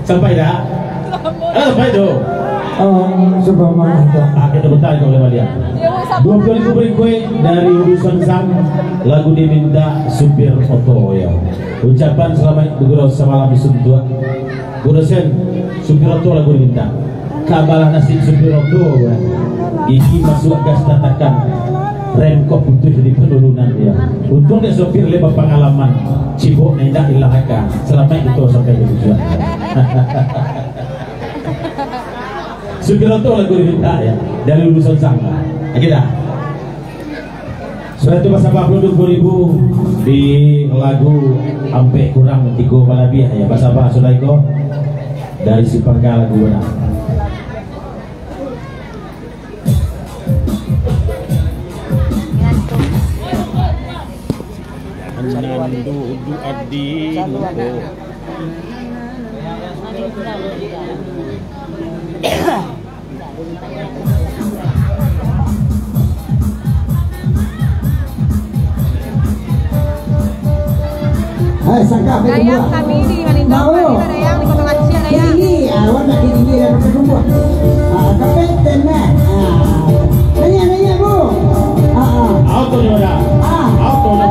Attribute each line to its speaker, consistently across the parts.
Speaker 1: Sampai dah? Sampai tu. Kita bertanya kepada dia. 20.000 berikut dari urusan sang lagu diminta supir oto ya. Ucapan selamat bergurau semalam disebut. Urusan supir oto lagu diminta. Kabalah nasib supir oto. Gigi masuk gas tatakan. Rem kok putus jadi penurunan dia. Untung dia sopir lebar pengalaman. Cibuk nendak ilahkan. Selamat itu sampai ke tujuan. Sukiroto lagu diminta ya dari lulusan sangga. Kita sudah itu pasal 42.000 di lagu ampe kurang tigo balabiah ya pasal apa sudah itu dari si pangkal lagu benar. Anandu adi
Speaker 2: Dayang kami di Maninggaw, Dayang di Kota Malaysia, Dayang.
Speaker 3: Ini awak nak ini dah pakai rumah. Kapten nak. Nanya bu.
Speaker 1: Auto ni ada. Auto ni.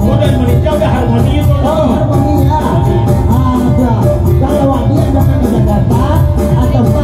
Speaker 3: Kemudian meninjau dah harmoni itu. Harmoni ya. Kalau dia datang ke Jakarta atau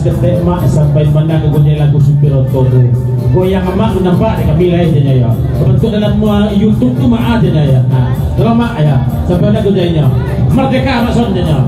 Speaker 1: gas ketek mak sampai mana kegunjai lagu Supir Oto tu. Goyang mak tu nampak dia kami lain je ya. Bentuk dalam YouTube tu mak aja ya. Kalau mak ya sampai mana kegunjainya. Merdeka maksudnya.